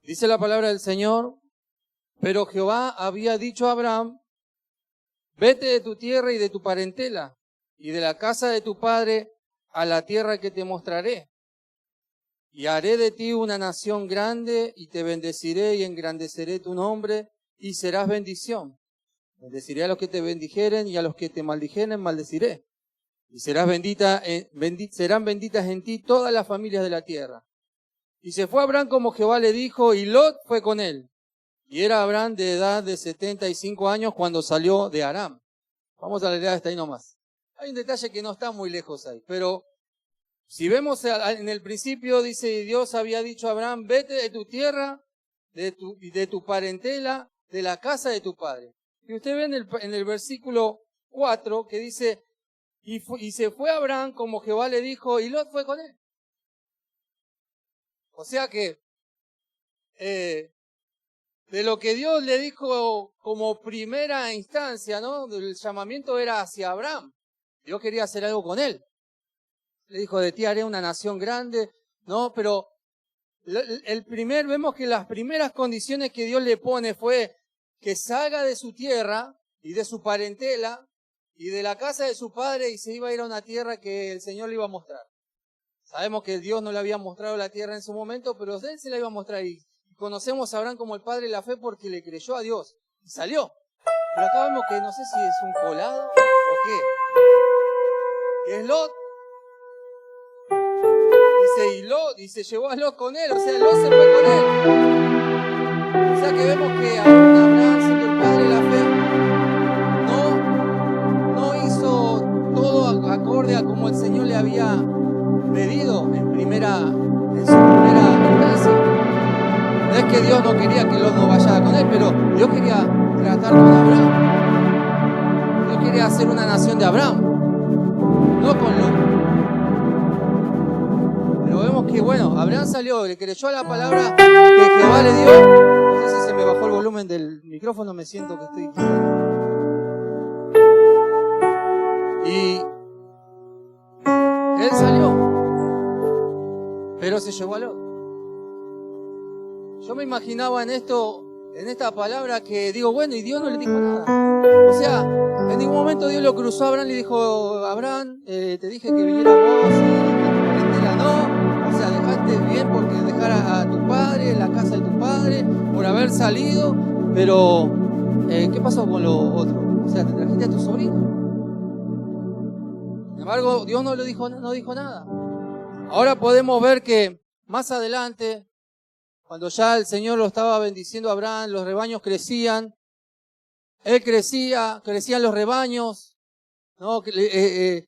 Dice la palabra del Señor, pero Jehová había dicho a Abraham, vete de tu tierra y de tu parentela y de la casa de tu padre a la tierra que te mostraré. Y haré de ti una nación grande y te bendeciré y engrandeceré tu nombre y serás bendición. Bendeciré a los que te bendijeren y a los que te maldijeren maldeciré. Y serán benditas en ti todas las familias de la tierra. Y se fue Abraham como Jehová le dijo, y Lot fue con él. Y era Abraham de edad de 75 años cuando salió de Aram. Vamos a leer hasta ahí nomás. Hay un detalle que no está muy lejos ahí, pero si vemos en el principio, dice, Dios había dicho a Abraham, vete de tu tierra, de tu parentela, de la casa de tu padre. Y usted ve en el versículo 4 que dice, y se fue Abraham como Jehová le dijo, y Lot fue con él. O sea que, de lo que Dios le dijo como primera instancia, ¿no? El llamamiento era hacia Abraham. Dios quería hacer algo con él. Le dijo, de ti haré una nación grande, ¿no? Pero vemos que las primeras condiciones que Dios le pone fue que salga de su tierra y de su parentela y de la casa de su padre y se iba a ir a una tierra que el Señor le iba a mostrar. Sabemos que Dios no le había mostrado la tierra en su momento, pero Él se la iba a mostrar. Y conocemos a Abraham como el padre de la fe porque le creyó a Dios y salió. Pero acá vemos que no sé si es un colado o qué. Es Lot. Dice, y se llevó a Lot con él, o sea, Lot se fue con él. O sea que vemos que Abraham, siendo el padre de la fe, no hizo todo acorde a como el Señor le había pedido en su primera instancia. No es que Dios no quería que Lot no vaya con él, pero Dios quería tratar con Abraham. Dios quería hacer una nación de Abraham, no con Lot. Pero vemos que, bueno, Abraham salió, le creyó a la palabra que Jehová le dio. No sé si se me bajó el volumen del micrófono, me siento que estoy quitando. Y él salió, pero se llevó a Lot. Yo me imaginaba en esta palabra que digo, bueno, y Dios no le dijo nada. O sea, en ningún momento Dios lo cruzó a Abraham y le dijo, Abraham, te dije que viniera vos y la no. O sea, dejaste bien porque dejar a tu padre, la casa de tu padre, por haber salido, pero ¿qué pasó con lo otro? O sea, te trajiste a tu sobrino. Sin embargo, Dios no dijo nada. Ahora podemos ver que más adelante, cuando ya el Señor lo estaba bendiciendo a Abraham, los rebaños crecían, él crecían los rebaños, ¿no?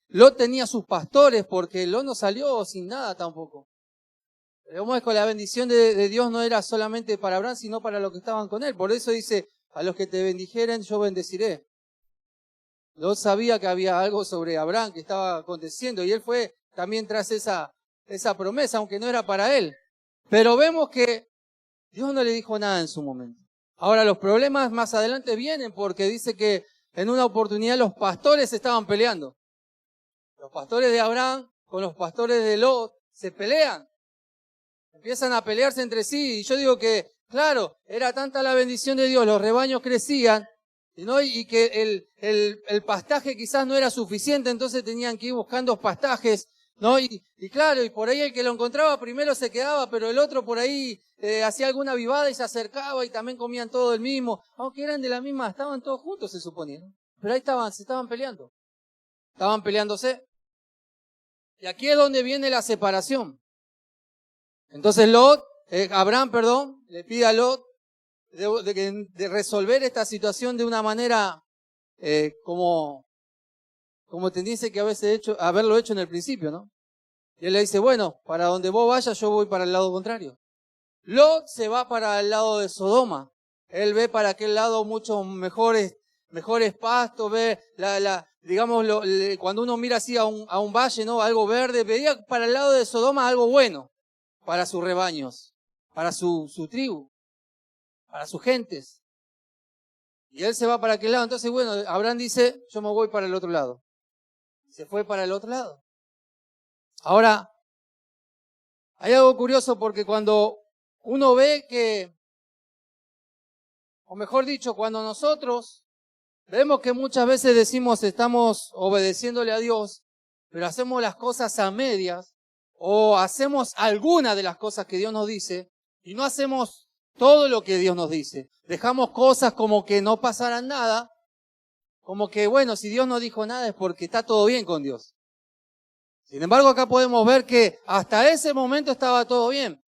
Lot tenía sus pastores, porque Lot no salió sin nada tampoco. Pero vemos que la bendición de Dios no era solamente para Abraham, sino para los que estaban con él. Por eso dice, a los que te bendijeren yo bendeciré. Lot sabía que había algo sobre Abraham que estaba aconteciendo, y él fue también tras esa promesa, aunque no era para él. Pero vemos que Dios no le dijo nada en su momento. Ahora los problemas más adelante vienen porque dice que en una oportunidad los pastores estaban peleando. Los pastores de Abraham con los pastores de Lot se pelean. Empiezan a pelearse entre sí y yo digo que, claro, era tanta la bendición de Dios, los rebaños crecían, ¿no? Y que el pastaje quizás no era suficiente, entonces tenían que ir buscando pastajes, ¿no? Y claro, y por ahí el que lo encontraba primero se quedaba, pero el otro por ahí hacía alguna vivada y se acercaba y también comían todo el mismo, aunque eran de la misma, estaban todos juntos se suponía, ¿no? Pero ahí se estaban peleando, estaban peleándose. Y aquí es donde viene la separación. Entonces Abraham, le pide a Lot de resolver esta situación de una manera como tendiese que haberlo hecho en el principio, ¿no? Y él le dice, bueno, para donde vos vayas yo voy para el lado contrario. Lot se va para el lado de Sodoma. Él ve para aquel lado muchos mejores pastos, ve cuando uno mira así a un valle, ¿no? Algo verde, veía para el lado de Sodoma algo bueno para sus rebaños, para su tribu, para sus gentes. Y él se va para aquel lado. Entonces, bueno, Abraham dice, yo me voy para el otro lado. Se fue para el otro lado. Ahora, hay algo curioso porque cuando uno ve que, o mejor dicho, cuando nosotros vemos que muchas veces decimos estamos obedeciéndole a Dios, pero hacemos las cosas a medias, o hacemos alguna de las cosas que Dios nos dice, y no hacemos todo lo que Dios nos dice. Dejamos cosas como que no pasaran nada, como que, bueno, si Dios no dijo nada es porque está todo bien con Dios. Sin embargo, acá podemos ver que hasta ese momento estaba todo bien.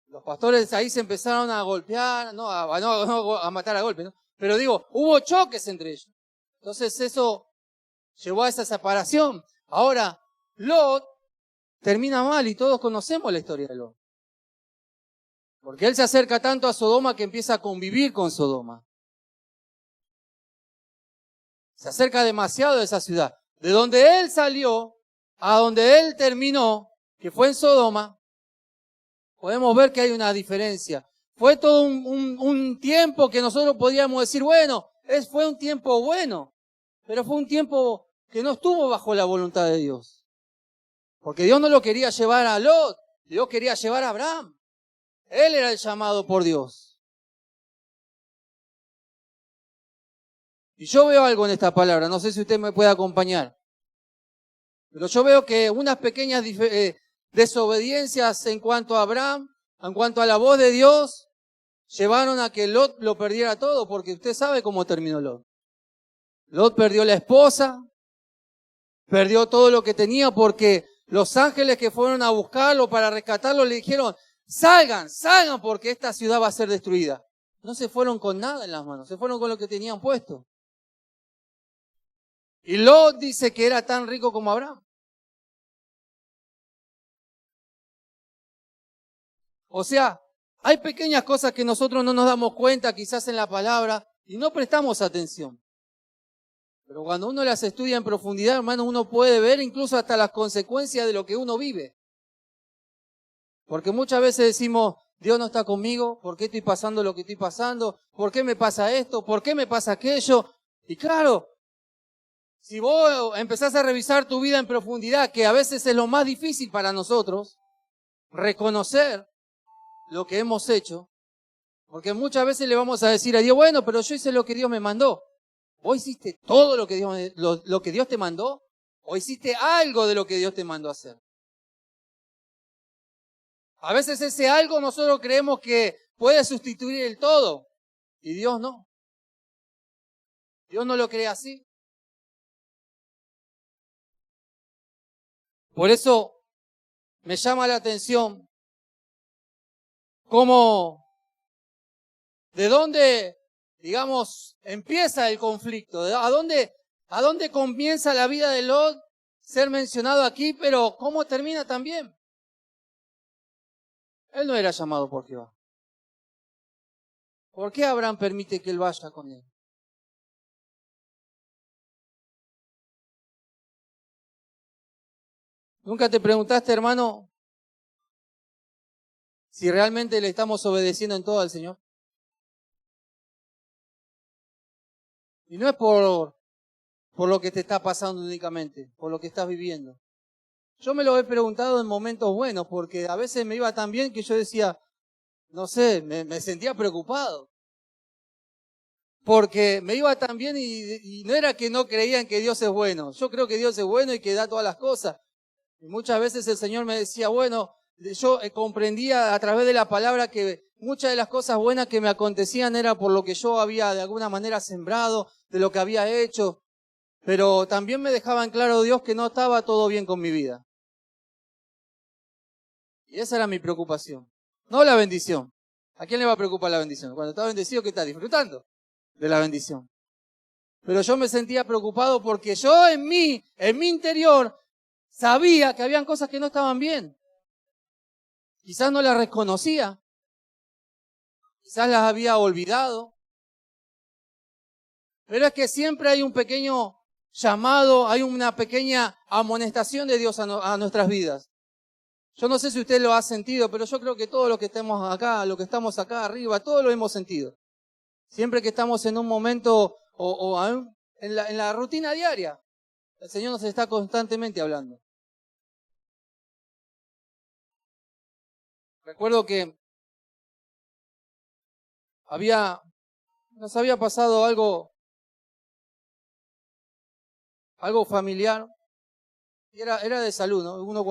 Los pastores ahí se empezaron a golpear, no a matar a golpe, ¿no? Pero digo, hubo choques entre ellos. Entonces eso llevó a esa separación. Ahora, Lot termina mal y todos conocemos la historia de Lot. Porque él se acerca tanto a Sodoma que empieza a convivir con Sodoma. Se acerca demasiado de esa ciudad. De donde él salió a donde él terminó, que fue en Sodoma, podemos ver que hay una diferencia. Fue todo un tiempo que nosotros podríamos decir, bueno, fue un tiempo bueno, pero fue un tiempo que no estuvo bajo la voluntad de Dios. Porque Dios no lo quería llevar a Lot, Dios quería llevar a Abraham. Él era el llamado por Dios. Y yo veo algo en esta palabra, no sé si usted me puede acompañar. Pero yo veo que unas pequeñas desobediencias en cuanto a Abraham, en cuanto a la voz de Dios, llevaron a que Lot lo perdiera todo, porque usted sabe cómo terminó Lot. Lot perdió la esposa, perdió todo lo que tenía, porque los ángeles que fueron a buscarlo para rescatarlo le dijeron, salgan porque esta ciudad va a ser destruida. No se fueron con nada en las manos, se fueron con lo que tenían puesto. Y Lot dice que era tan rico como Abraham. O sea, hay pequeñas cosas que nosotros no nos damos cuenta quizás en la palabra y no prestamos atención. Pero cuando uno las estudia en profundidad, hermano, uno puede ver incluso hasta las consecuencias de lo que uno vive. Porque muchas veces decimos, Dios no está conmigo, ¿por qué estoy pasando lo que estoy pasando? ¿Por qué me pasa esto? ¿Por qué me pasa aquello? Y claro, si vos empezás a revisar tu vida en profundidad, que a veces es lo más difícil para nosotros, reconocer lo que hemos hecho, porque muchas veces le vamos a decir a Dios, bueno, pero yo hice lo que Dios me mandó. ¿Vos hiciste todo lo que Dios te mandó? ¿O hiciste algo de lo que Dios te mandó a hacer? A veces ese algo nosotros creemos que puede sustituir el todo, y Dios no. Dios no lo cree así. Por eso me llama la atención cómo, de dónde, digamos, empieza el conflicto, a dónde comienza la vida de Lot ser mencionado aquí, pero cómo termina también. Él no era llamado por Jehová. ¿Por qué Abraham permite que él vaya con él? ¿Nunca te preguntaste, hermano, si realmente le estamos obedeciendo en todo al Señor? Y no es por lo que te está pasando únicamente, por lo que estás viviendo. Yo me lo he preguntado en momentos buenos, porque a veces me iba tan bien que yo decía, no sé, me sentía preocupado. Porque me iba tan bien y no era que no creían que Dios es bueno. Yo creo que Dios es bueno y que da todas las cosas. Y muchas veces el Señor me decía, bueno, yo comprendía a través de la palabra que muchas de las cosas buenas que me acontecían era por lo que yo había de alguna manera sembrado, de lo que había hecho. Pero también me dejaba en claro Dios que no estaba todo bien con mi vida. Y esa era mi preocupación. No la bendición. ¿A quién le va a preocupar la bendición? Cuando está bendecido, ¿qué está disfrutando de la bendición? Pero yo me sentía preocupado porque yo en mi interior, sabía que habían cosas que no estaban bien. Quizás no las reconocía. Quizás las había olvidado. Pero es que siempre hay un pequeño llamado, hay una pequeña amonestación de Dios a nuestras vidas. Yo no sé si usted lo ha sentido, pero yo creo que todos los que estamos acá, los que estamos acá arriba, todos lo hemos sentido. Siempre que estamos en un momento en la rutina diaria, el Señor nos está constantemente hablando. Recuerdo que nos había pasado algo familiar, y era de salud, ¿no? Uno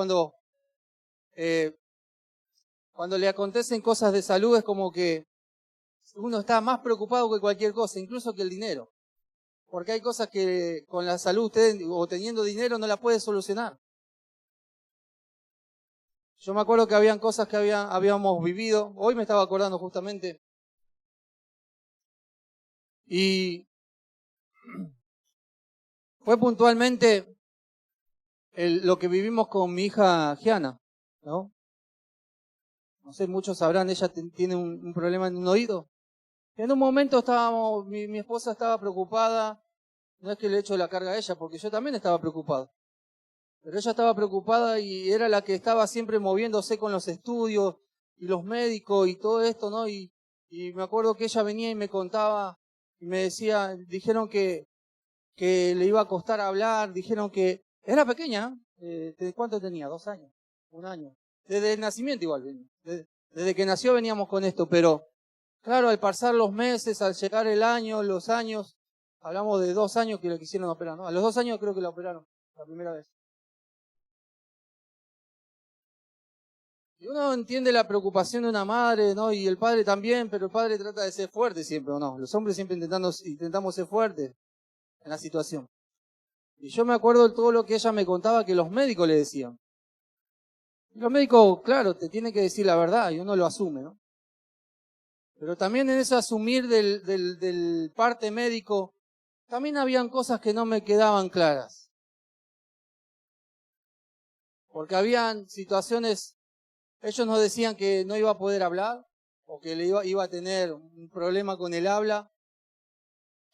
cuando le acontecen cosas de salud es como que uno está más preocupado que cualquier cosa, incluso que el dinero. Porque hay cosas que con la salud usted o teniendo dinero no la puede solucionar. Yo me acuerdo que habían cosas que habíamos vivido, hoy me estaba acordando justamente, y fue puntualmente lo que vivimos con mi hija Giana, ¿no? No sé, muchos sabrán, ella tiene un problema en un oído. En un momento mi esposa estaba preocupada, no es que le echo la carga a ella, porque yo también estaba preocupado. Pero ella estaba preocupada y era la que estaba siempre moviéndose con los estudios y los médicos y todo esto, ¿no? Y me acuerdo que ella venía y me contaba y me decía, dijeron que le iba a costar hablar, dijeron que era pequeña, ¿de cuánto tenía? 2 años, 1 año. Desde el nacimiento igual, desde que nació veníamos con esto, pero claro, al pasar los meses, al llegar el año, los años, hablamos de 2 años que la quisieron operar, ¿no? A los 2 años creo que la operaron, la primera vez. Y uno entiende la preocupación de una madre, ¿no? Y el padre también, pero el padre trata de ser fuerte siempre, ¿o no? Los hombres siempre intentamos ser fuertes en la situación. Y yo me acuerdo de todo lo que ella me contaba que los médicos le decían. Y los médicos, claro, te tienen que decir la verdad y uno lo asume, ¿no? Pero también en ese asumir del parte médico, también habían cosas que no me quedaban claras. Porque habían situaciones, ellos nos decían que no iba a poder hablar, o que iba a tener un problema con el habla,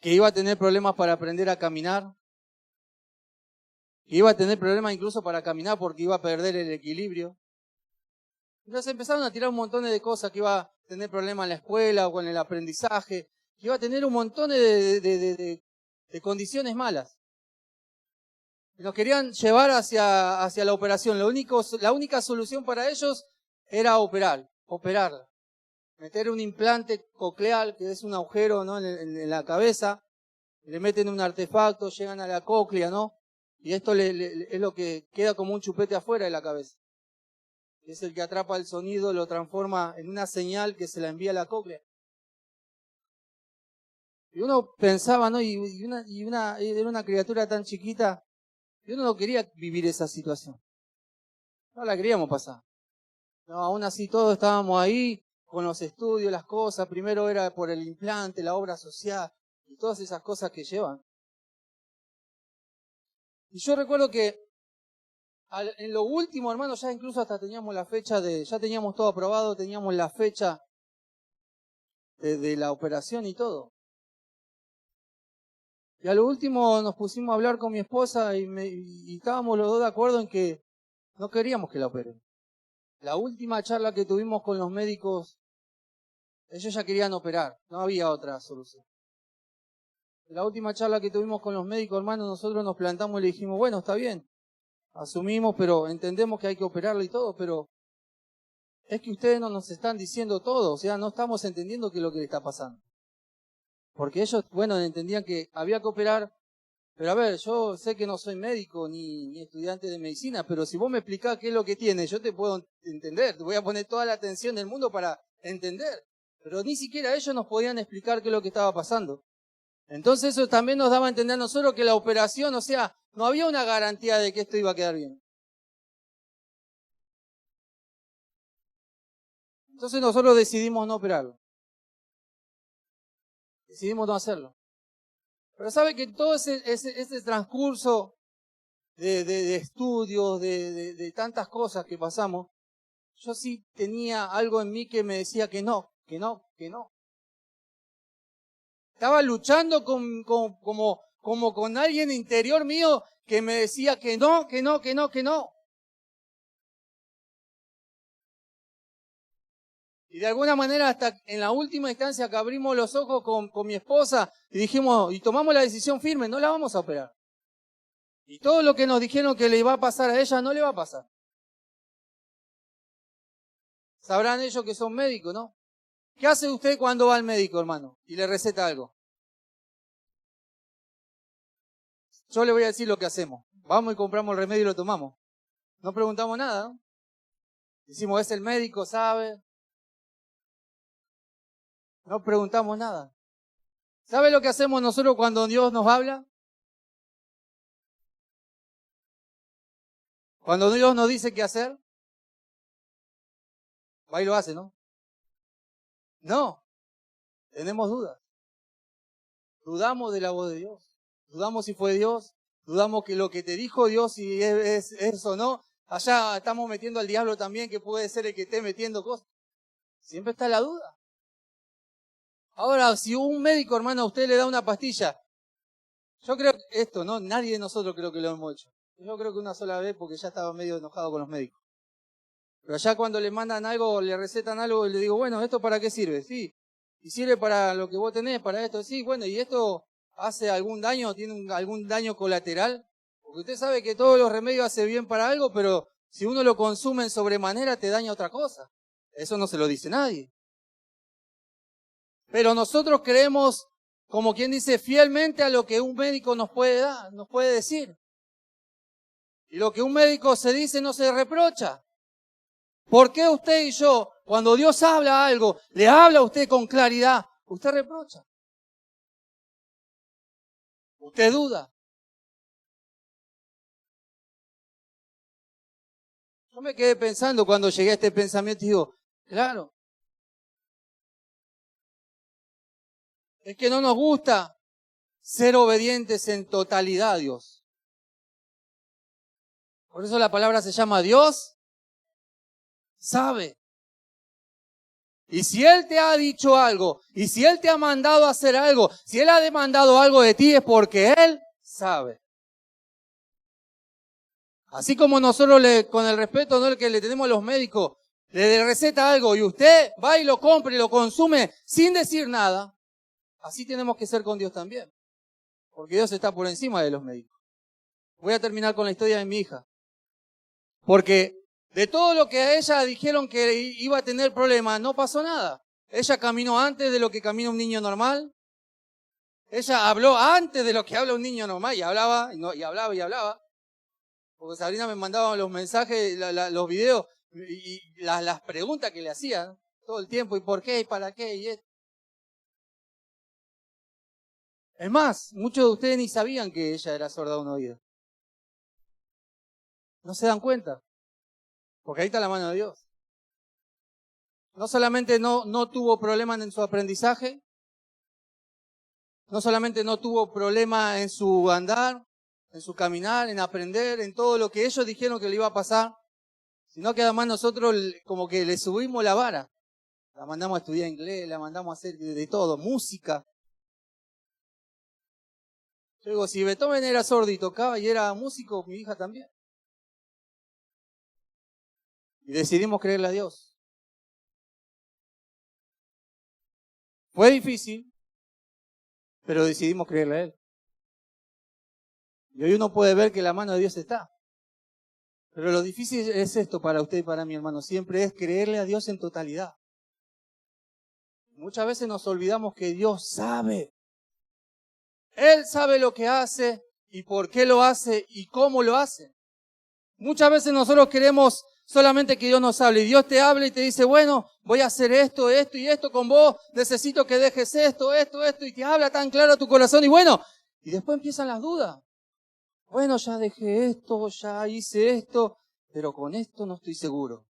que iba a tener problemas para aprender a caminar, que iba a tener problemas incluso para caminar porque iba a perder el equilibrio. Entonces empezaron a tirar un montón de cosas, que iba a tener problemas en la escuela o con el aprendizaje, que iba a tener un montón de condiciones malas. Y nos querían llevar hacia la operación. La única solución para ellos era operarla. Meter un implante coclear, que es un agujero, ¿no? en la cabeza, le meten un artefacto, llegan a la cóclea, ¿no? Y esto es lo que queda como un chupete afuera de la cabeza. Es el que atrapa el sonido, lo transforma en una señal que se la envía a la cóclea. Y uno pensaba, ¿no? Era una criatura tan chiquita, y uno no quería vivir esa situación. No la queríamos pasar. No, aún así todos estábamos ahí con los estudios, las cosas. Primero era por el implante, la obra social y todas esas cosas que llevan. Y yo recuerdo que en lo último, hermano, ya incluso hasta teníamos la fecha ya teníamos todo aprobado, teníamos la fecha de la operación y todo. Y a lo último nos pusimos a hablar con mi esposa y estábamos los dos de acuerdo en que no queríamos que la operen. La última charla que tuvimos con los médicos, ellos ya querían operar, no había otra solución. La última charla que tuvimos con los médicos, hermano, nosotros nos plantamos y le dijimos, bueno, está bien, asumimos, pero entendemos que hay que operarla y todo, pero es que ustedes no nos están diciendo todo, o sea, no estamos entendiendo qué es lo que le está pasando. Porque ellos, bueno, entendían que había que operar, pero a ver, yo sé que no soy médico ni estudiante de medicina, pero si vos me explicás qué es lo que tiene, yo te puedo entender, te voy a poner toda la atención del mundo para entender. Pero ni siquiera ellos nos podían explicar qué es lo que estaba pasando. Entonces eso también nos daba a entender a nosotros que la operación, o sea, no había una garantía de que esto iba a quedar bien. Entonces nosotros decidimos no operarlo. Decidimos no hacerlo. Pero sabe que todo ese transcurso de estudios, de tantas cosas que pasamos, yo sí tenía algo en mí que me decía que no. Estaba luchando como con alguien interior mío que me decía que no. Y de alguna manera hasta en la última instancia que abrimos los ojos con mi esposa y dijimos, y tomamos la decisión firme, no la vamos a operar. Y todo lo que nos dijeron que le iba a pasar a ella, no le va a pasar. Sabrán ellos que son médicos, ¿no? ¿Qué hace usted cuando va al médico, hermano, y le receta algo? Yo le voy a decir lo que hacemos. Vamos y compramos el remedio y lo tomamos. No preguntamos nada, ¿no? Decimos, es el médico, ¿sabe? No preguntamos nada. ¿Sabe lo que hacemos nosotros cuando Dios nos habla? Cuando Dios nos dice qué hacer, va y lo hace, ¿no? No, tenemos dudas. Dudamos de la voz de Dios. Dudamos si fue Dios. Dudamos que lo que te dijo Dios, si es eso o no. Allá estamos metiendo al diablo también, que puede ser el que esté metiendo cosas. Siempre está la duda. Ahora, si un médico, hermano, a usted le da una pastilla, yo creo que esto, ¿no? Nadie de nosotros creo que lo hemos hecho. Yo creo que una sola vez porque ya estaba medio enojado con los médicos. Pero allá cuando le mandan algo, le recetan algo, le digo, bueno, ¿esto para qué sirve? Sí. ¿Y sirve para lo que vos tenés, para esto? Sí, bueno, ¿y esto hace algún daño? ¿Tiene algún daño colateral? Porque usted sabe que todos los remedios hacen bien para algo, pero si uno lo consume en sobremanera te daña otra cosa. Eso no se lo dice nadie. Pero nosotros creemos, como quien dice, fielmente a lo que un médico nos puede dar, nos puede decir. Y lo que un médico se dice no se reprocha. ¿Por qué usted y yo, cuando Dios habla algo, le habla a usted con claridad, usted reprocha? Usted duda. Yo me quedé pensando cuando llegué a este pensamiento y digo, claro, es que no nos gusta ser obedientes en totalidad a Dios. Por eso la palabra se llama Dios sabe. Y si Él te ha dicho algo, y si Él te ha mandado a hacer algo, si Él ha demandado algo de ti es porque Él sabe. Así como nosotros con el respeto, ¿no?, el que le tenemos a los médicos, le receta algo y usted va y lo compra y lo consume sin decir nada, así tenemos que ser con Dios también. Porque Dios está por encima de los médicos. Voy a terminar con la historia de mi hija. Porque de todo lo que a ella dijeron que iba a tener problemas, no pasó nada. Ella caminó antes de lo que camina un niño normal. Ella habló antes de lo que habla un niño normal y hablaba, y hablaba. Porque Sabrina me mandaba los mensajes, los videos y las preguntas que le hacían todo el tiempo. ¿Y por qué? ¿Y para qué? Y esto. Es más, muchos de ustedes ni sabían que ella era sorda de un oído. No se dan cuenta. Porque ahí está la mano de Dios. No solamente no tuvo problemas en su aprendizaje, no solamente no tuvo problemas en su andar, en su caminar, en aprender, en todo lo que ellos dijeron que le iba a pasar, sino que además nosotros como que le subimos la vara. La mandamos a estudiar inglés, la mandamos a hacer de todo, música. Yo digo, si Beethoven era sordo y tocaba y era músico, mi hija también. Y decidimos creerle a Dios. Fue difícil, pero decidimos creerle a Él. Y hoy uno puede ver que la mano de Dios está. Pero lo difícil es esto para usted y para mi hermano. Siempre es creerle a Dios en totalidad. Muchas veces nos olvidamos que Dios sabe. Él sabe lo que hace y por qué lo hace y cómo lo hace. Muchas veces nosotros queremos solamente que Dios nos hable. Y Dios te habla y te dice, bueno, voy a hacer esto, esto y esto con vos. Necesito que dejes esto. Y te habla tan claro a tu corazón. Y bueno, y después empiezan las dudas. Bueno, ya dejé esto, ya hice esto, pero con esto no estoy seguro.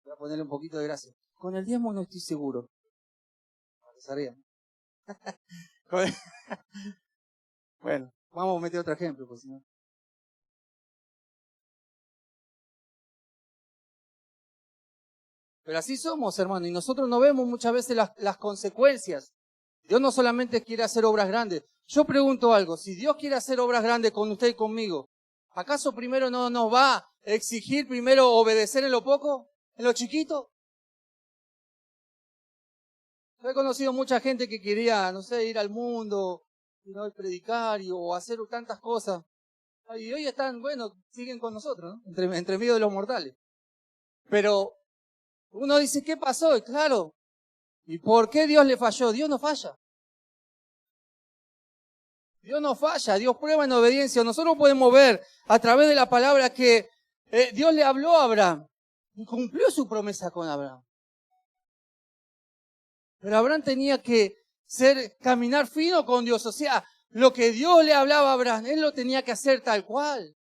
Voy a ponerle un poquito de gracia. Con el diezmo no estoy seguro. Se rían. Bueno, vamos a meter otro ejemplo, pues, ¿no? Pero así somos, hermano, y nosotros no vemos muchas veces las consecuencias. Dios no solamente quiere hacer obras grandes. Yo pregunto algo, si Dios quiere hacer obras grandes con usted y conmigo, ¿acaso primero no nos va a exigir primero obedecer en lo poco, en lo chiquito? Yo he conocido mucha gente que quería, no sé, ir al mundo, ¿no?, y predicar o hacer tantas cosas. Y hoy están, bueno, siguen con nosotros, ¿no?, entre medio de los mortales. Pero Uno dice, ¿qué pasó? Y claro, ¿y por qué Dios le falló? Dios no falla. Dios no falla, Dios prueba en obediencia. Nosotros podemos ver a través de la palabra que Dios le habló a Abraham y cumplió su promesa con Abraham. Pero Abraham tenía que caminar fino con Dios. O sea, lo que Dios le hablaba a Abraham, él lo tenía que hacer tal cual.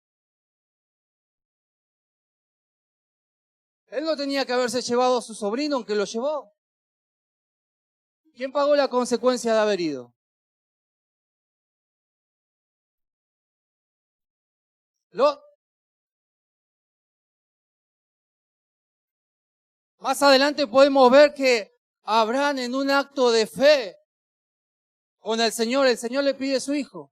Él no tenía que haberse llevado a su sobrino, aunque lo llevó. ¿Quién pagó la consecuencia de haber ido? Lot. Más adelante podemos ver que Abraham, en un acto de fe con el Señor le pide a su hijo.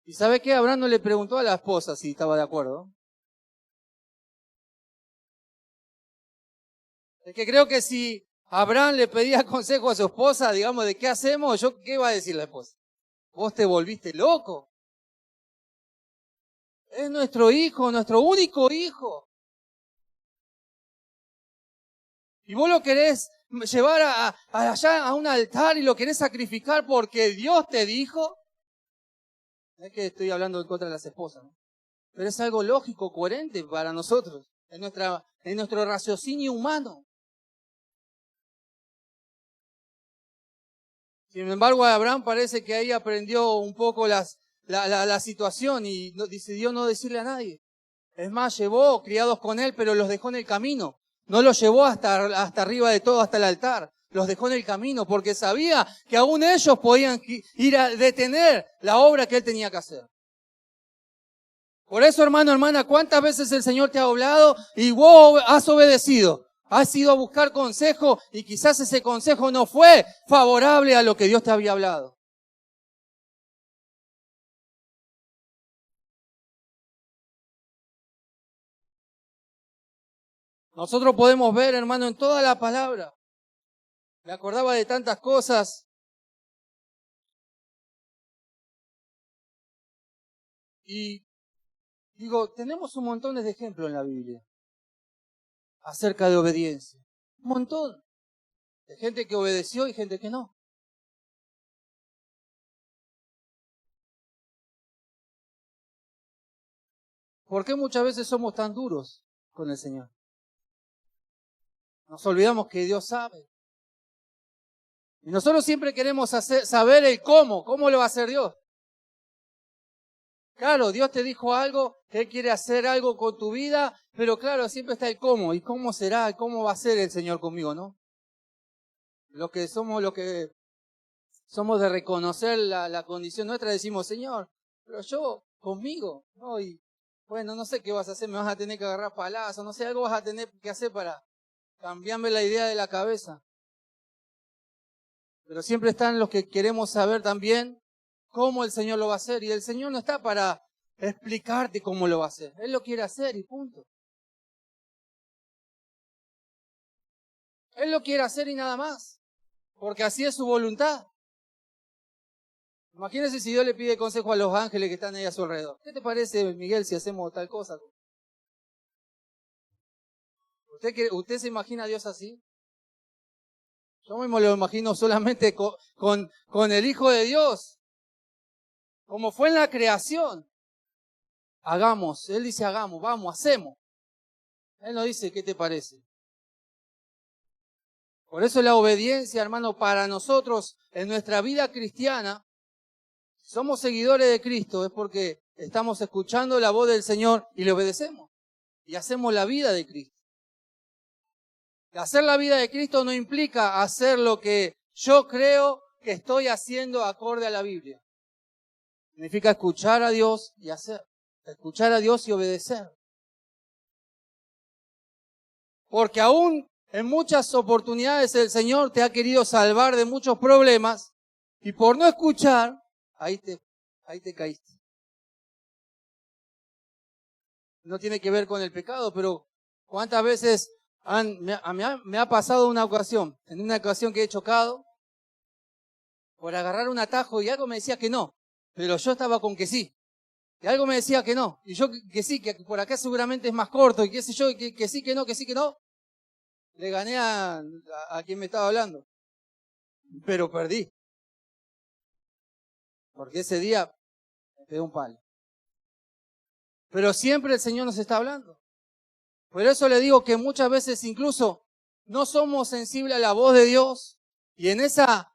¿Y sabe qué? Abraham no le preguntó a la esposa si estaba de acuerdo. Es que creo que si Abraham le pedía consejo a su esposa, digamos, de qué hacemos, ¿qué iba a decir la esposa? Vos te volviste loco. Es nuestro hijo, nuestro único hijo. Y vos lo querés llevar allá a un altar y lo querés sacrificar porque Dios te dijo. Es que estoy hablando en contra de las esposas, ¿no? Pero es algo lógico, coherente para nosotros, en nuestro raciocinio humano. Sin embargo, Abraham parece que ahí aprendió un poco la situación y decidió no decirle a nadie. Es más, llevó criados con él, pero los dejó en el camino. No los llevó hasta arriba de todo, hasta el altar. Los dejó en el camino porque sabía que aún ellos podían ir a detener la obra que él tenía que hacer. Por eso, hermano, hermana, ¿cuántas veces el Señor te ha hablado y vos has obedecido? Has ido a buscar consejo y quizás ese consejo no fue favorable a lo que Dios te había hablado. Nosotros podemos ver, hermano, en toda la palabra. Me acordaba de tantas cosas. Y digo, tenemos un montón de ejemplos en la Biblia acerca de obediencia. Un montón. De gente que obedeció y gente que no. ¿Por qué muchas veces somos tan duros con el Señor? Nos olvidamos que Dios sabe. Y nosotros siempre queremos saber el cómo lo va a hacer Dios. Claro, Dios te dijo algo, Él quiere hacer algo con tu vida, pero claro, siempre está el cómo. ¿Y cómo será? ¿Cómo va a ser el Señor conmigo, no? Lo que somos de reconocer la condición nuestra, decimos, Señor, pero yo conmigo, ¿no? Y bueno, no sé qué vas a hacer, me vas a tener que agarrar palazos, no sé, algo vas a tener que hacer para cambiarme la idea de la cabeza. Pero siempre están los que queremos saber también cómo el Señor lo va a hacer. Y el Señor no está para explicarte cómo lo va a hacer. Él lo quiere hacer y punto. Él lo quiere hacer y nada más. Porque así es su voluntad. Imagínese si Dios le pide consejo a los ángeles que están ahí a su alrededor. ¿Qué te parece, Miguel, si hacemos tal cosa? ¿Usted se imagina a Dios así? Yo mismo lo imagino solamente con el Hijo de Dios. Como fue en la creación. Hagamos. Él dice hagamos, vamos, hacemos. Él no dice ¿qué te parece? Por eso la obediencia, hermano, para nosotros en nuestra vida cristiana, si somos seguidores de Cristo, es porque estamos escuchando la voz del Señor y le obedecemos. Y hacemos la vida de Cristo. Y hacer la vida de Cristo no implica hacer lo que yo creo que estoy haciendo acorde a la Biblia. Significa escuchar a Dios y hacer. Escuchar a Dios y obedecer. Porque aún en muchas oportunidades el Señor te ha querido salvar de muchos problemas y por no escuchar, ahí te caíste. No tiene que ver con el pecado, pero ¿cuántas veces me ha pasado en una ocasión que he chocado por agarrar un atajo y algo me decía que no, pero yo estaba con que sí. Y algo me decía que no. Y yo que sí, que por acá seguramente es más corto. Y qué sé yo, que sí, que no, que sí, que no. Le gané a quien me estaba hablando. Pero perdí. Porque ese día me pegué un palo. Pero siempre el Señor nos está hablando. Por eso le digo que muchas veces incluso no somos sensibles a la voz de Dios. Y en esa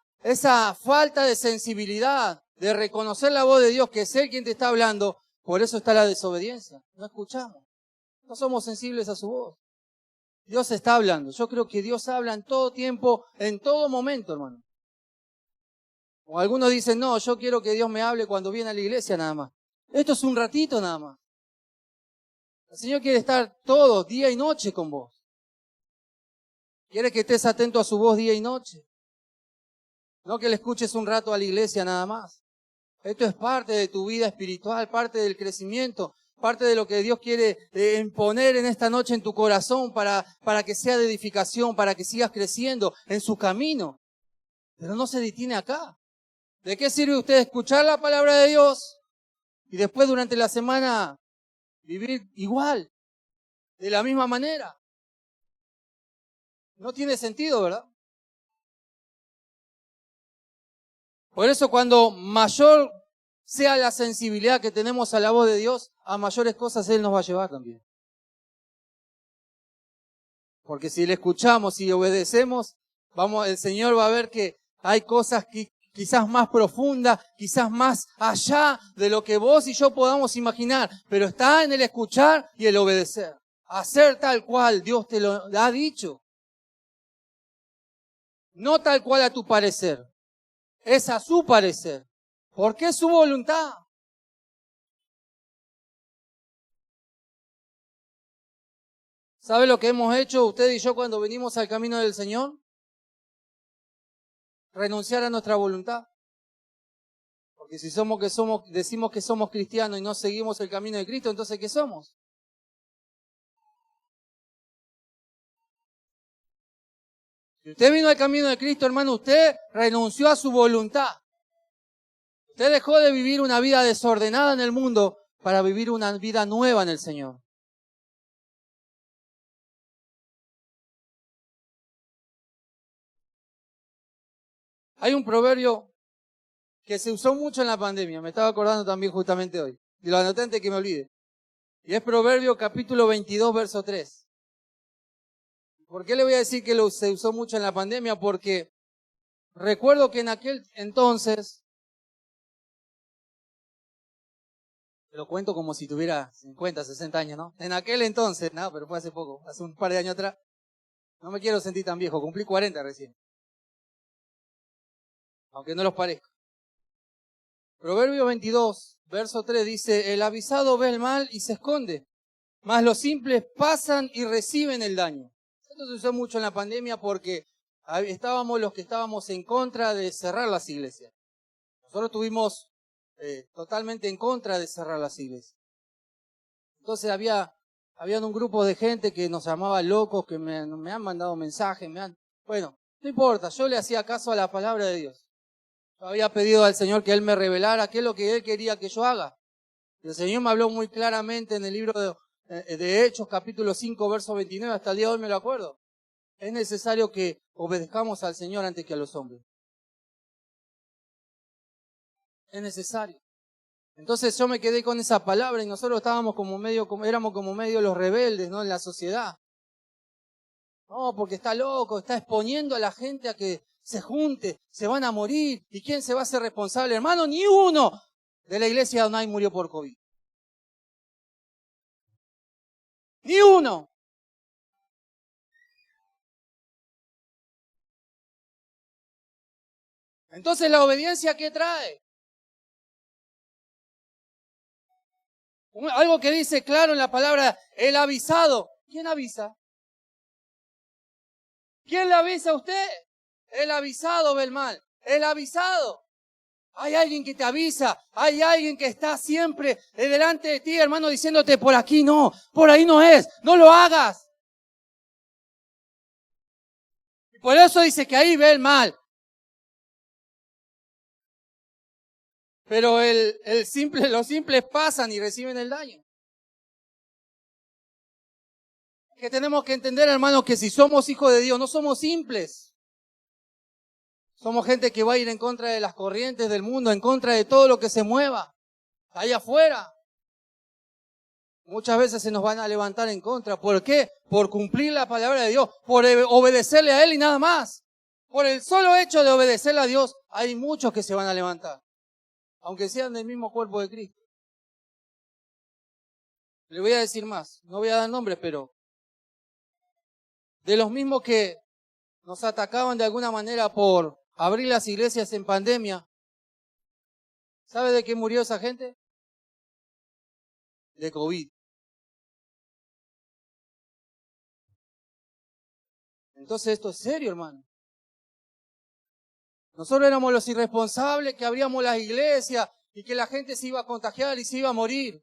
falta de sensibilidad, de reconocer la voz de Dios, que es Él quien te está hablando, por eso está la desobediencia. No escuchamos. No somos sensibles a su voz. Dios está hablando. Yo creo que Dios habla en todo tiempo, en todo momento, hermano. O algunos dicen, no, yo quiero que Dios me hable cuando viene a la iglesia nada más. Esto es un ratito nada más. El Señor quiere estar todo, día y noche con vos. Quiere que estés atento a su voz día y noche. No que le escuches un rato a la iglesia nada más. Esto es parte de tu vida espiritual, parte del crecimiento, parte de lo que Dios quiere imponer en esta noche en tu corazón para que sea de edificación, para que sigas creciendo en su camino. Pero no se detiene acá. ¿De qué sirve usted escuchar la palabra de Dios y después durante la semana vivir igual, de la misma manera? No tiene sentido, ¿verdad? Por eso cuando mayor sea la sensibilidad que tenemos a la voz de Dios, a mayores cosas Él nos va a llevar también. Porque si le escuchamos y obedecemos, el Señor va a ver que hay cosas que quizás más profundas, quizás más allá de lo que vos y yo podamos imaginar, pero está en el escuchar y el obedecer. Hacer tal cual Dios te lo ha dicho. No tal cual a tu parecer. Es a su parecer. Porque es su voluntad. ¿Sabe lo que hemos hecho usted y yo cuando venimos al camino del Señor? Renunciar a nuestra voluntad. Porque si decimos que somos cristianos y no seguimos el camino de Cristo, entonces ¿qué somos? Si usted vino al camino de Cristo, hermano, usted renunció a su voluntad. Usted dejó de vivir una vida desordenada en el mundo para vivir una vida nueva en el Señor. Hay un proverbio que se usó mucho en la pandemia, me estaba acordando también justamente hoy, y lo anoté antes que me olvide. Y es Proverbio capítulo 22, verso 3. ¿Por qué le voy a decir que se usó mucho en la pandemia? Porque recuerdo que en aquel entonces, lo cuento como si tuviera 50, 60 años, ¿no? En aquel entonces, no, pero fue hace poco, hace un par de años atrás. No me quiero sentir tan viejo, cumplí 40 recién. Aunque no los parezca. Proverbio 22, verso 3 dice, el avisado ve el mal y se esconde, mas los simples pasan y reciben el daño. Esto se usó mucho en la pandemia porque estábamos los que estábamos en contra de cerrar las iglesias. Nosotros estuvimos totalmente en contra de cerrar las iglesias. Entonces habían un grupo de gente que nos llamaba locos, que me han mandado mensajes, bueno, no importa, yo le hacía caso a la palabra de Dios. Yo había pedido al Señor que Él me revelara qué es lo que Él quería que yo haga. Y el Señor me habló muy claramente en el libro de Hechos, capítulo 5, verso 29, hasta el día de hoy me lo acuerdo. Es necesario que obedezcamos al Señor antes que a los hombres. Es necesario. Entonces yo me quedé con esa palabra y nosotros éramos como medio los rebeldes, ¿no? En la sociedad. No, porque está loco, está exponiendo a la gente a que se junte, se van a morir. ¿Y quién se va a hacer responsable? Hermano, ni uno de la iglesia de Donay murió por COVID. Ni uno. Entonces, ¿la obediencia qué trae? Algo que dice claro en la palabra, el avisado. ¿Quién avisa? ¿Quién le avisa a usted? El avisado ve el mal. El avisado. Hay alguien que te avisa, hay alguien que está siempre delante de ti, hermano, diciéndote, por aquí no, por ahí no es, no lo hagas. Y por eso dice que ahí ve el mal. Pero los simples pasan y reciben el daño. Que tenemos que entender, hermanos, que si somos hijos de Dios, no somos simples. Somos gente que va a ir en contra de las corrientes del mundo, en contra de todo lo que se mueva ahí afuera. Muchas veces se nos van a levantar en contra. ¿Por qué? Por cumplir la palabra de Dios, por obedecerle a Él y nada más. Por el solo hecho de obedecerle a Dios, hay muchos que se van a levantar, aunque sean del mismo cuerpo de Cristo. Le voy a decir más, no voy a dar nombres, pero de los mismos que nos atacaban de alguna manera por abrir las iglesias en pandemia, ¿sabe de qué murió esa gente? De COVID. Entonces esto es serio, hermano. Nosotros éramos los irresponsables que abríamos las iglesias y que la gente se iba a contagiar y se iba a morir.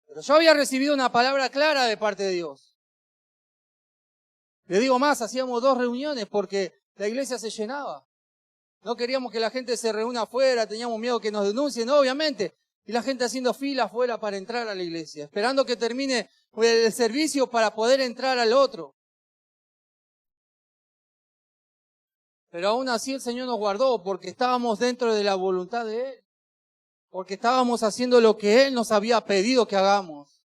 Pero yo había recibido una palabra clara de parte de Dios. Le digo más, hacíamos 2 reuniones porque la iglesia se llenaba. No queríamos que la gente se reúna afuera, teníamos miedo que nos denuncien, obviamente. Y la gente haciendo fila afuera para entrar a la iglesia, esperando que termine el servicio para poder entrar al otro. Pero aún así el Señor nos guardó porque estábamos dentro de la voluntad de Él. Porque estábamos haciendo lo que Él nos había pedido que hagamos.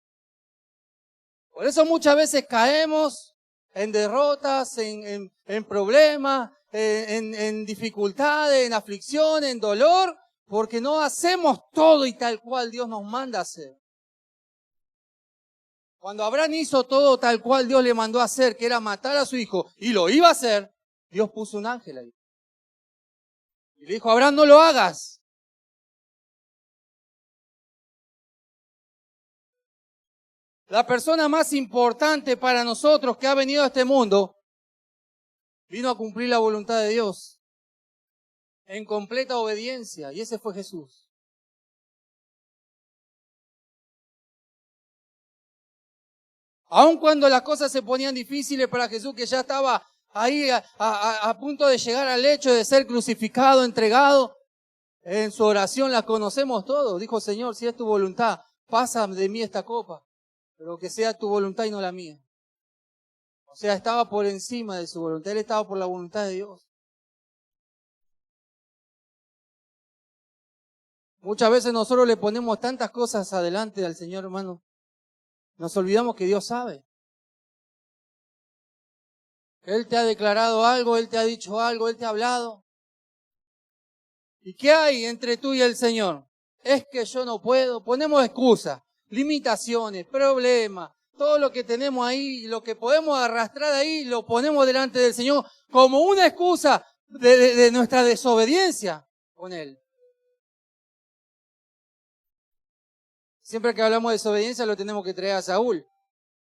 Por eso muchas veces caemos en derrotas, en problemas, en dificultades, en aflicciones, en dolor, porque no hacemos todo y tal cual Dios nos manda a hacer. Cuando Abraham hizo todo tal cual Dios le mandó a hacer, que era matar a su hijo, y lo iba a hacer, Dios puso un ángel ahí. Y le dijo, Abraham, no lo hagas. La persona más importante para nosotros que ha venido a este mundo, vino a cumplir la voluntad de Dios en completa obediencia, y ese fue Jesús. Aun cuando las cosas se ponían difíciles para Jesús, que ya estaba ahí a punto de llegar al hecho de ser crucificado, entregado, en su oración la conocemos todos. Dijo, Señor, si es tu voluntad, pasa de mí esta copa, pero que sea tu voluntad y no la mía. O sea, estaba por encima de su voluntad, Él estaba por la voluntad de Dios. Muchas veces nosotros le ponemos tantas cosas adelante al Señor, hermano. Nos olvidamos que Dios sabe. Él te ha declarado algo, Él te ha dicho algo, Él te ha hablado. ¿Y qué hay entre tú y el Señor? Es que yo no puedo. Ponemos excusas, limitaciones, problemas. Todo lo que tenemos ahí, lo que podemos arrastrar ahí, lo ponemos delante del Señor como una excusa de nuestra desobediencia con Él. Siempre que hablamos de desobediencia lo tenemos que traer a Saúl.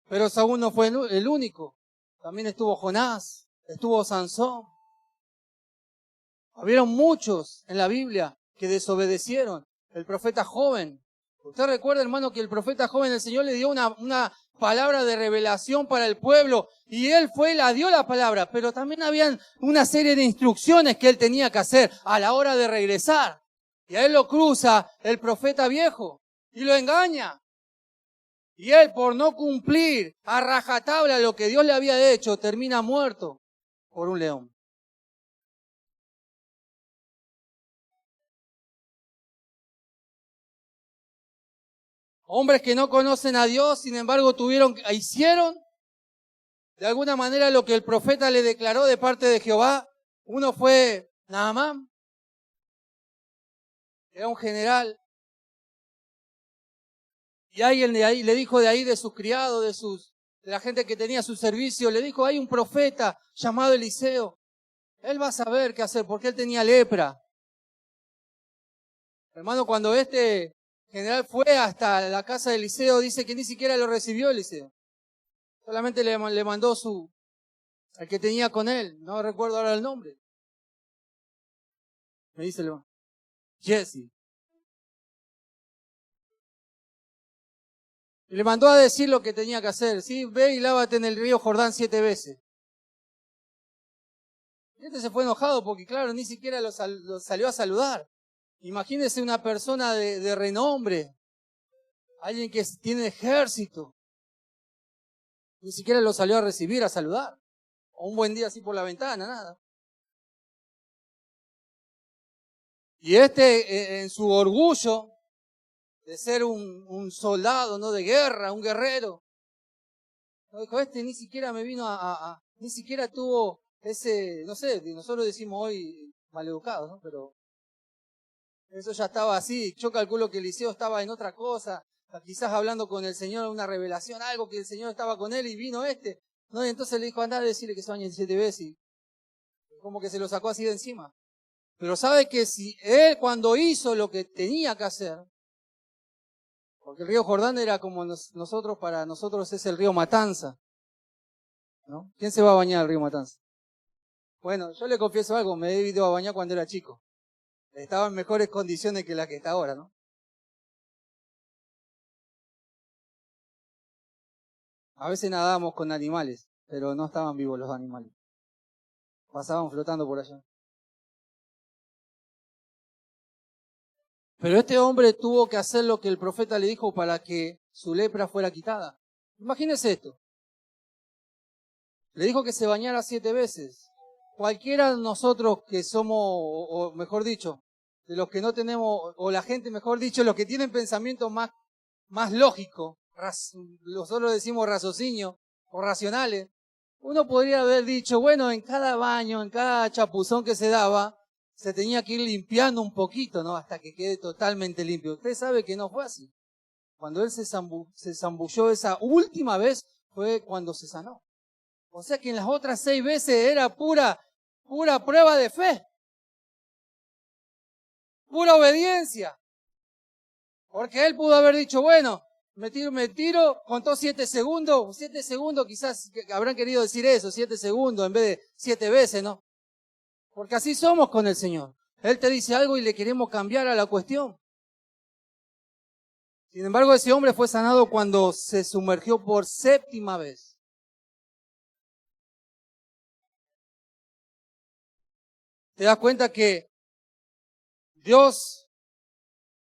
Pero Saúl no fue el único. También estuvo Jonás, estuvo Sansón. Habieron muchos en la Biblia que desobedecieron. El profeta joven. Usted recuerda, hermano, que el profeta joven, el Señor le dio una palabra de revelación para el pueblo. Y él dio la palabra. Pero también habían una serie de instrucciones que él tenía que hacer a la hora de regresar. Y a él lo cruza el profeta viejo. Y lo engaña. Y él, por no cumplir a rajatabla lo que Dios le había hecho, termina muerto por un león. Hombres que no conocen a Dios, sin embargo, hicieron de alguna manera lo que el profeta le declaró de parte de Jehová. Uno fue Naamán, era un general. Y alguien le dijo de sus criados, de la gente que tenía su servicio, le dijo, hay un profeta llamado Eliseo. Él va a saber qué hacer, porque él tenía lepra. Hermano, cuando este general fue hasta la casa de Eliseo, dice que ni siquiera lo recibió Eliseo. Solamente le mandó al que tenía con él. No recuerdo ahora el nombre. Me dice el hermano. Jesse. Y le mandó a decir lo que tenía que hacer. Sí, ve y lávate en el río Jordán 7 veces. Y este se fue enojado porque, claro, ni siquiera lo salió a saludar. Imagínese una persona de renombre, alguien que tiene ejército. Ni siquiera lo salió a recibir, a saludar. O un buen día así por la ventana, nada. Y en su orgullo de ser un soldado, ¿no? De guerra, un guerrero. No dijo, ni siquiera me vino ni siquiera tuvo ese, no sé, nosotros decimos hoy maleducado, ¿no? Pero eso ya estaba así. Yo calculo que Eliseo estaba en otra cosa, quizás hablando con el Señor, una revelación, algo que el Señor estaba con él y vino ¿no? Y entonces le dijo, andá a decirle que se bañe 7 veces y como que se lo sacó así de encima. Pero sabe que si él cuando hizo lo que tenía que hacer, porque el río Jordán era como nosotros, para nosotros es el río Matanza, ¿no? ¿Quién se va a bañar al río Matanza? Bueno, yo le confieso algo, me he ido a bañar cuando era chico. Estaba en mejores condiciones que la que está ahora, ¿no? A veces nadábamos con animales, pero no estaban vivos los animales. Pasaban flotando por allá. Pero este hombre tuvo que hacer lo que el profeta le dijo para que su lepra fuera quitada. Imagínese esto. Le dijo que se bañara 7 veces. Cualquiera de nosotros que somos, o mejor dicho, de los que no tenemos, o la gente, mejor dicho, los que tienen pensamiento más lógico, nosotros decimos raciocinio o racionales, uno podría haber dicho, bueno, en cada baño, en cada chapuzón que se daba, se tenía que ir limpiando un poquito, ¿no? Hasta que quede totalmente limpio. Usted sabe que no fue así. Cuando él se zambulló esa última vez, fue cuando se sanó. O sea que en las otras 6 veces era pura prueba de fe. Pura obediencia. Porque él pudo haber dicho, bueno, me tiro, contó 7 segundos. 7 segundos quizás habrán querido decir eso, 7 segundos en vez de 7 veces, ¿no? Porque así somos con el Señor. Él te dice algo y le queremos cambiar a la cuestión. Sin embargo, ese hombre fue sanado cuando se sumergió por 7ª vez. Te das cuenta que Dios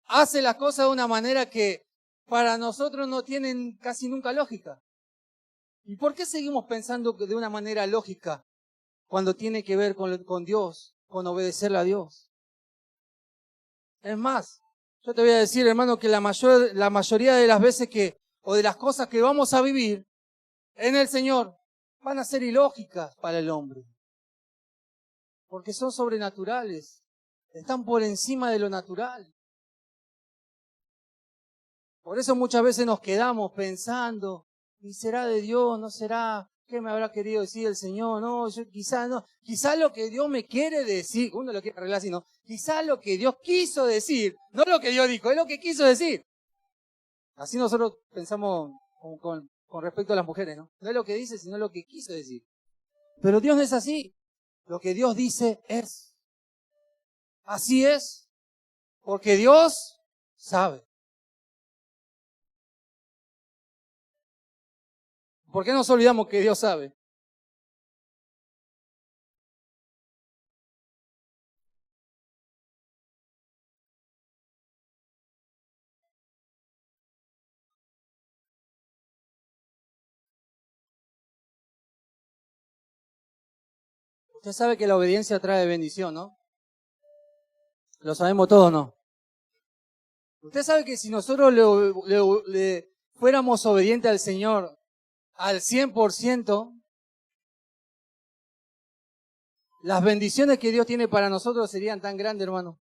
hace las cosas de una manera que para nosotros no tienen casi nunca lógica. ¿Y por qué seguimos pensando de una manera lógica cuando tiene que ver con Dios, con obedecerle a Dios? Es más, yo te voy a decir, hermano, que la mayoría de las veces o de las cosas que vamos a vivir en el Señor, van a ser ilógicas para el hombre. Porque son sobrenaturales. Están por encima de lo natural. Por eso muchas veces nos quedamos pensando, ¿y será de Dios? ¿No será? ¿Qué me habrá querido decir el Señor? No, quizás no. Quizás lo que Dios me quiere decir, uno lo quiere arreglar así, no. Quizás lo que Dios quiso decir, no lo que Dios dijo, es lo que quiso decir. Así nosotros pensamos con respecto a las mujeres, ¿no? No es lo que dice, sino lo que quiso decir. Pero Dios no es así. Lo que Dios dice es. Así es. Porque Dios sabe. ¿Por qué nos olvidamos que Dios sabe? Usted sabe que la obediencia trae bendición, ¿no? Lo sabemos todos, ¿no? Usted sabe que si nosotros le fuéramos obedientes al Señor al 100%, las bendiciones que Dios tiene para nosotros serían tan grandes, hermano.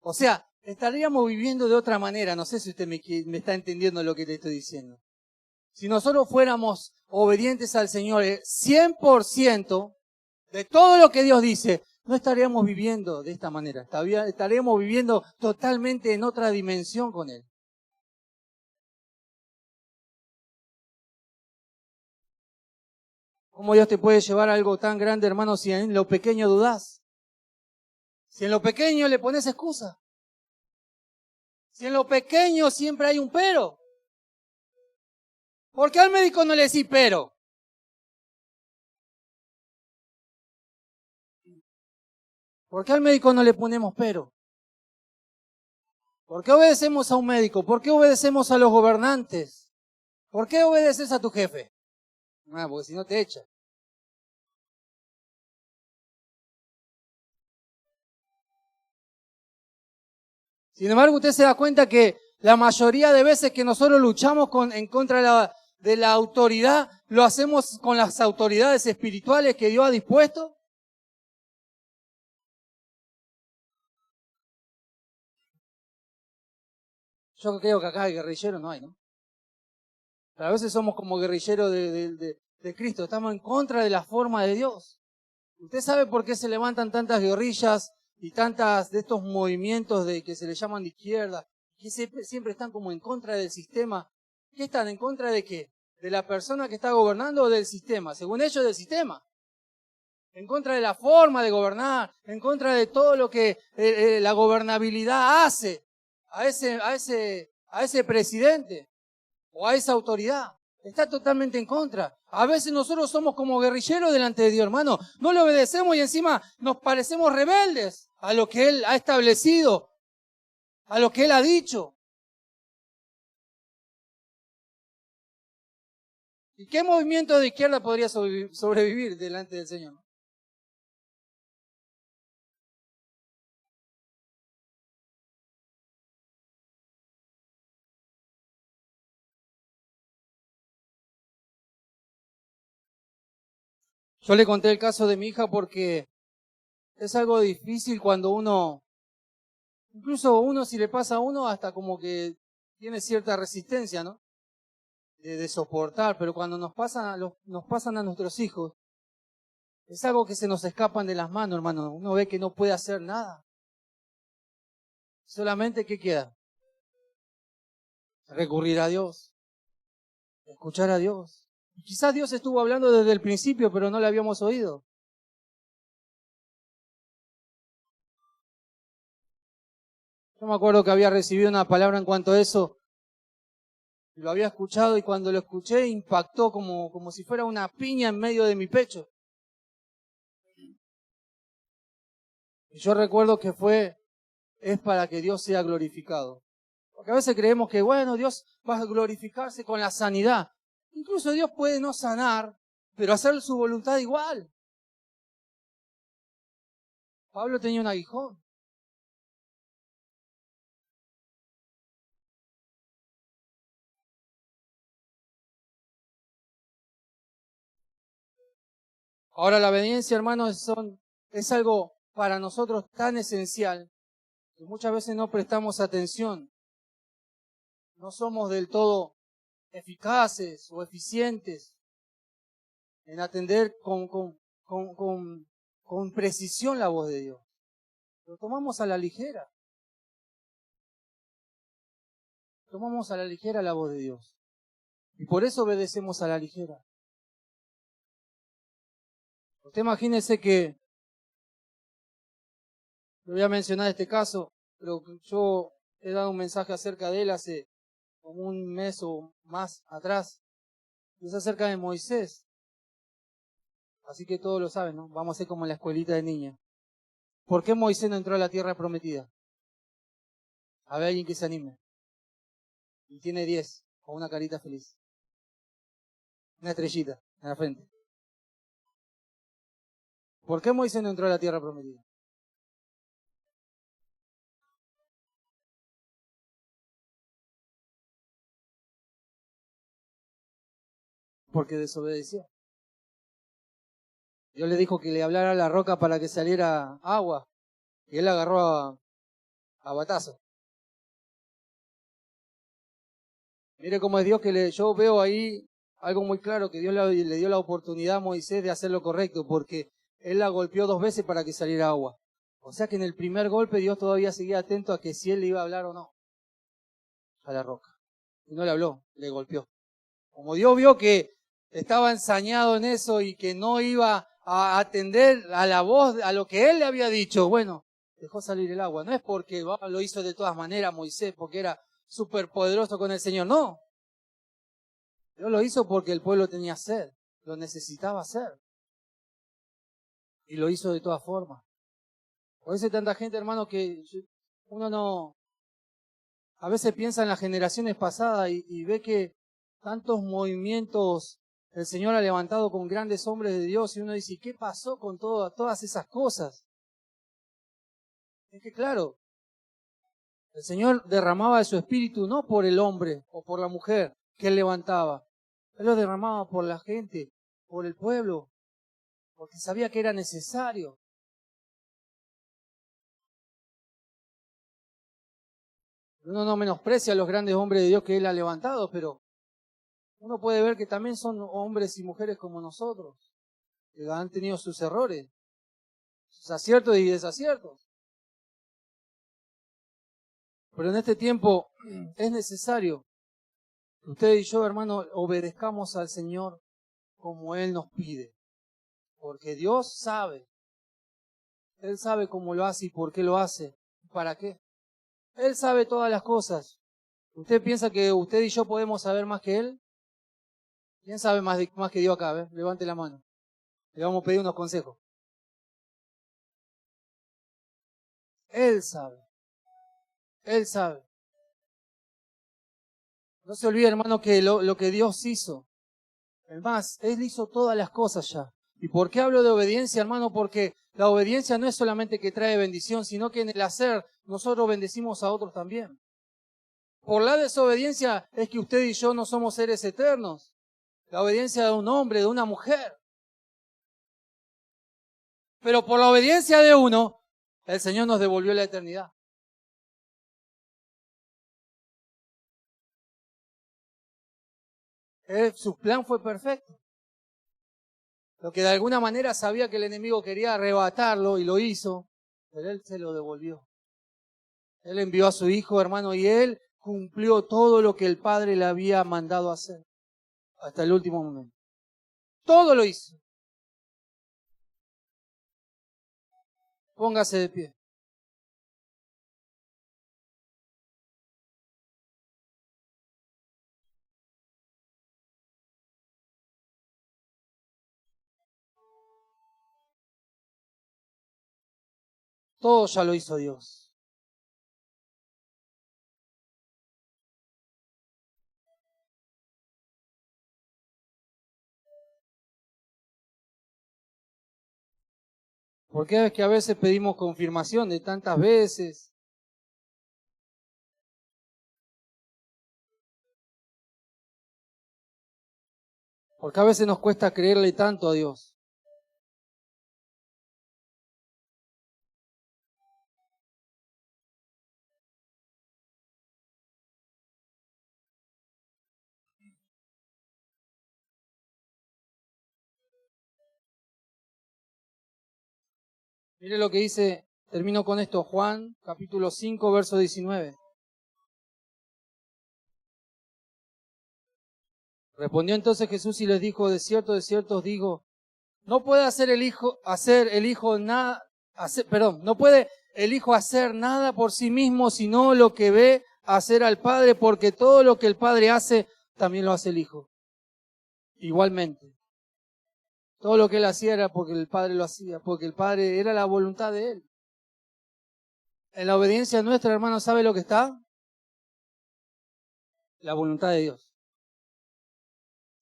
O sea, estaríamos viviendo de otra manera. No sé si usted me está entendiendo lo que le estoy diciendo. Si nosotros fuéramos obedientes al Señor 100% de todo lo que Dios dice, no estaríamos viviendo de esta manera. Estaríamos viviendo totalmente en otra dimensión con Él. ¿Cómo Dios te puede llevar a algo tan grande, hermano, si en lo pequeño dudás? Si en lo pequeño le pones excusa. Si en lo pequeño siempre hay un pero. ¿Por qué al médico no le decís pero? ¿Por qué al médico no le ponemos pero? ¿Por qué obedecemos a un médico? ¿Por qué obedecemos a los gobernantes? ¿Por qué obedeces a tu jefe? Porque si no te echa. Sin embargo, usted se da cuenta que la mayoría de veces que nosotros luchamos en contra de la autoridad, lo hacemos con las autoridades espirituales que Dios ha dispuesto. Yo creo que acá hay guerrilleros, no hay, ¿no? Pero a veces somos como guerrilleros de Cristo, estamos en contra de la forma de Dios. ¿Usted sabe por qué se levantan tantas guerrillas y tantas de estos movimientos que se le llaman de izquierda, que siempre están como en contra del sistema? ¿Qué están en contra de qué? ¿De la persona que está gobernando o del sistema? Según ellos, del sistema. En contra de la forma de gobernar, en contra de todo lo que la gobernabilidad hace a ese presidente o a esa autoridad. Está totalmente en contra. A veces nosotros somos como guerrilleros delante de Dios, hermano. No le obedecemos y encima nos parecemos rebeldes a lo que Él ha establecido, a lo que Él ha dicho. ¿Y qué movimiento de izquierda podría sobrevivir delante del Señor? Yo le conté el caso de mi hija porque es algo difícil cuando incluso si le pasa a uno, hasta como que tiene cierta resistencia, ¿no? De soportar, pero cuando nos pasan a nuestros hijos, es algo que se nos escapan de las manos, hermano. Uno ve que no puede hacer nada. Solamente, ¿qué queda? Recurrir a Dios, escuchar a Dios. Y quizás Dios estuvo hablando desde el principio, pero no le habíamos oído. Yo me acuerdo que había recibido una palabra en cuanto a eso, lo había escuchado y cuando lo escuché impactó como si fuera una piña en medio de mi pecho. Y yo recuerdo que es para que Dios sea glorificado. Porque a veces creemos que, bueno, Dios va a glorificarse con la sanidad. Incluso Dios puede no sanar, pero hacer su voluntad igual. Pablo tenía un aguijón. Ahora la obediencia, hermanos, es algo para nosotros tan esencial que muchas veces no prestamos atención. No somos del todo eficaces o eficientes en atender con precisión la voz de Dios. Lo tomamos a la ligera. Tomamos a la ligera la voz de Dios. Y por eso obedecemos a la ligera. Usted imagínese que, le voy a mencionar este caso, pero yo he dado un mensaje acerca de él hace como un mes o más atrás. Es acerca de Moisés. Así que todos lo saben, ¿no? Vamos a ser como en la escuelita de niños. ¿Por qué Moisés no entró a la tierra prometida? A ver, alguien que se anime. Y tiene 10, con una carita feliz. Una estrellita en la frente. ¿Por qué Moisés no entró a la tierra prometida? Porque desobedeció. Dios le dijo que le hablara a la roca para que saliera agua. Y él agarró a batazo. Mire cómo es Dios que yo veo ahí algo muy claro, que Dios le dio la oportunidad a Moisés de hacer lo correcto, porque él la golpeó 2 veces para que saliera agua. O sea que en el primer golpe Dios todavía seguía atento a que si él le iba a hablar o no a la roca. Y no le habló, le golpeó. Como Dios vio que estaba ensañado en eso y que no iba a atender a la voz, a lo que él le había dicho, bueno, dejó salir el agua. No es porque lo hizo de todas maneras Moisés, porque era súper poderoso con el Señor, no. Dios lo hizo porque el pueblo tenía sed, lo necesitaba hacer. Y lo hizo de todas formas. Por eso hay tanta gente, hermano, que uno a veces piensa en las generaciones pasadas y ve que tantos movimientos el Señor ha levantado con grandes hombres de Dios y uno dice, ¿qué pasó con todas esas cosas? Es que claro, el Señor derramaba de su espíritu no por el hombre o por la mujer que Él levantaba. Él lo derramaba por la gente, por el pueblo, porque sabía que era necesario. Uno no menosprecia a los grandes hombres de Dios que Él ha levantado, pero uno puede ver que también son hombres y mujeres como nosotros, que han tenido sus errores, sus aciertos y desaciertos. Pero en este tiempo es necesario que usted y yo, hermano, obedezcamos al Señor como Él nos pide. Porque Dios sabe. Él sabe cómo lo hace y por qué lo hace. ¿Para qué? Él sabe todas las cosas. ¿Usted piensa que usted y yo podemos saber más que Él? ¿Quién sabe más que Dios acá? ¿Ve? Levante la mano. Le vamos a pedir unos consejos. Él sabe. Él sabe. No se olvide, hermano, que lo que Dios hizo. Es más, Él hizo todas las cosas ya. ¿Y por qué hablo de obediencia, hermano? Porque la obediencia no es solamente que trae bendición, sino que en el hacer nosotros bendecimos a otros también. Por la desobediencia es que usted y yo no somos seres eternos. La obediencia de un hombre, de una mujer. Pero por la obediencia de uno, el Señor nos devolvió la eternidad. Su plan fue perfecto. Lo que de alguna manera sabía que el enemigo quería arrebatarlo y lo hizo, pero Él se lo devolvió. Él envió a su Hijo, hermano, y Él cumplió todo lo que el Padre le había mandado hacer hasta el último momento. Todo lo hizo. Póngase de pie. Todo ya lo hizo Dios. ¿Por qué es que a veces pedimos confirmación de tantas veces? Porque a veces nos cuesta creerle tanto a Dios. Mire lo que dice, termino con esto, Juan, capítulo 5, verso 19. Respondió entonces Jesús y les dijo, de cierto os digo, no puede no puede el Hijo hacer nada por sí mismo, sino lo que ve hacer al Padre, porque todo lo que el Padre hace, también lo hace el Hijo. Igualmente. Todo lo que Él hacía era porque el Padre lo hacía, porque el Padre era la voluntad de Él. En la obediencia nuestra, hermano, ¿sabe lo que está? La voluntad de Dios.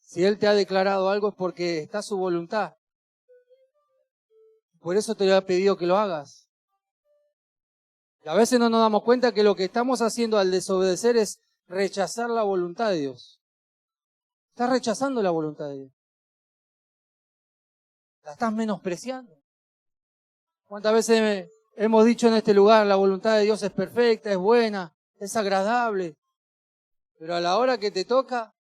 Si Él te ha declarado algo es porque está su voluntad. Por eso te lo ha pedido que lo hagas. Y a veces no nos damos cuenta que lo que estamos haciendo al desobedecer es rechazar la voluntad de Dios. Estás rechazando la voluntad de Dios. La estás menospreciando. ¿Cuántas veces hemos dicho en este lugar, la voluntad de Dios es perfecta, es buena, es agradable? Pero a la hora que te toca,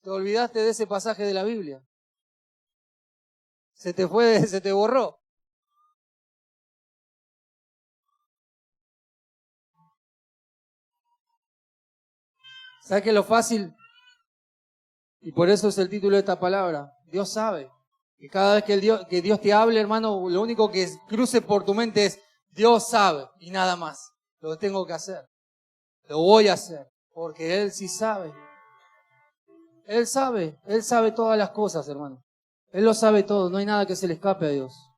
te olvidaste de ese pasaje de la Biblia. Se te borró. ¿Sabes qué es lo fácil? Y por eso es el título de esta palabra. Dios sabe. Que cada vez que Dios te hable, hermano, lo único que cruce por tu mente es Dios sabe y nada más. Lo tengo que hacer. Lo voy a hacer. Porque Él sí sabe. Él sabe todas las cosas, hermano. Él lo sabe todo. No hay nada que se le escape a Dios.